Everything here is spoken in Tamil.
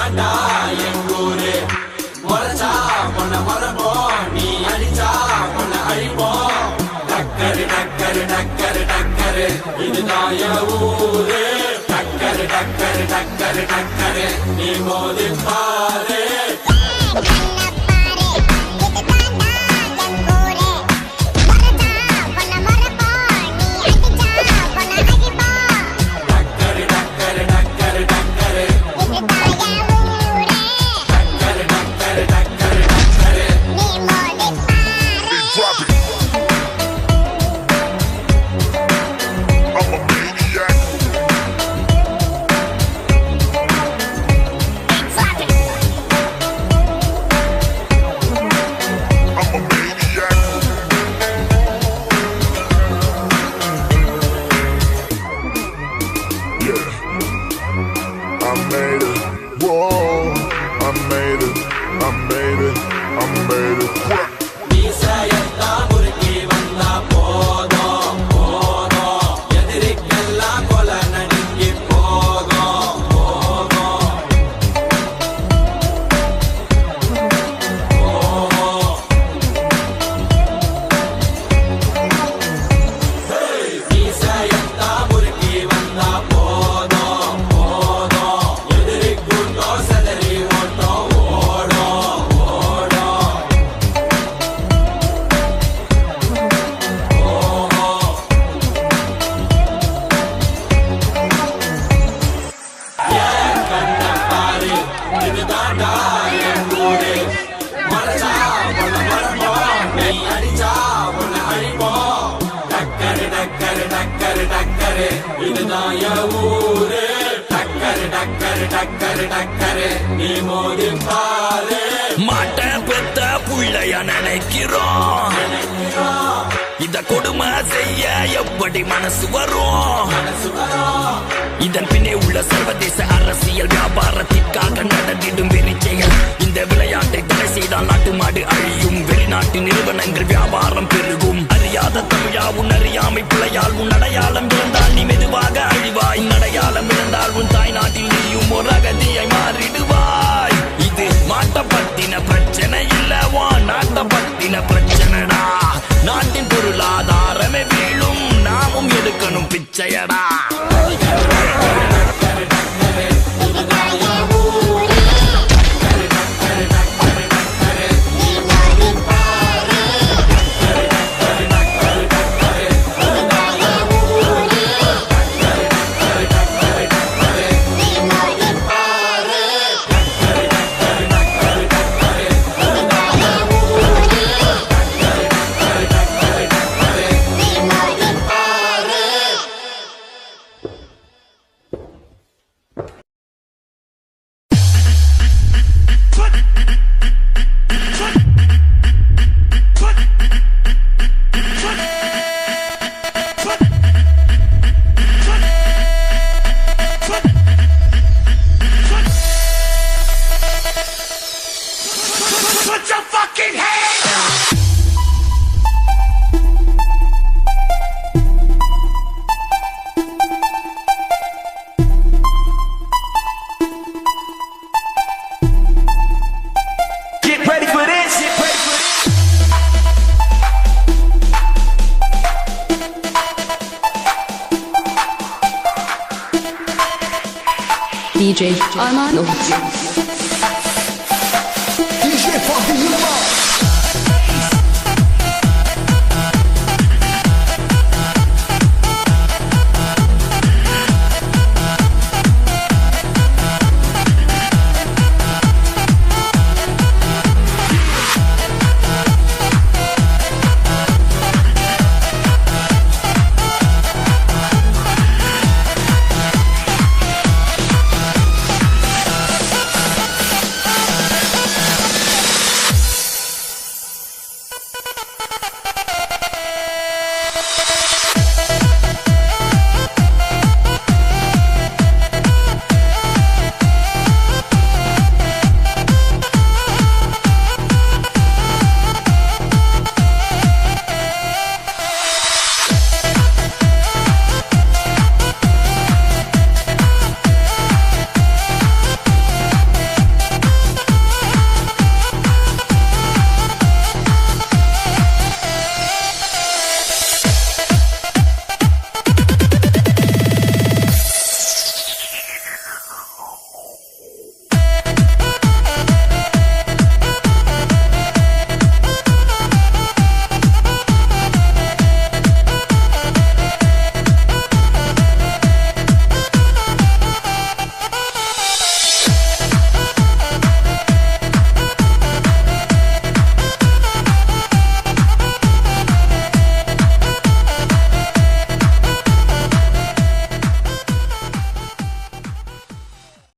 இதுதாண்டா எங்கூரு. முறைச்சா பொண்ண மரப்போம், நீ அடிச்சா பொண்ண அழிப்போம். டக்கரு டக்கரு டக்கரு டக்கரு இதுதான் என் ஊரு. டக்கரு டக்கரு டக்கரு டக்கரு நீ மோதி பாரு. இதுதான் என் ஊரு. டக்கரு டக்கரு டக்கரு டக்கரு நீ மோதி பாரு. மாட்ட பெத்த புள்ளைய நினைக்கிறோம், இத கொடுமை செய்ய எப்படி மனசு வரும்? இதன் பின்னே உள்ள சர்வதேச அரசியல் வியாபாரத்திற்காக நடந்திடும் வெறிச்செயல். இந்த விளையாட்டை தடை செய்தால் நாட்டு மாடு அழியும், வெளிநாட்டு நிறுவனங்கள் வியாபாரம் பெருகும். அறியாத தமிழா உன் அறியாமை பிள்ளையால் உன் அடையாளம் இழந்தால் நீ மெதுவாக அழிவாய். அடையாளம் இழந்தால் உன் தாய் நாட்டில் நீயும் ஒரு அகதியை மாறிடுவாய். இது மாட்ட பத்தின பிரச்சனை இல்லவா, நாட்ட பத்தின பிரச்சனைடா. நாட்டின் பொருளாதாரமே வீழும், நாமும் எடுக்கணும் பிச்சையடா. Put your fucking hands up! Get ready for this! Get ready for this! DJ Armando.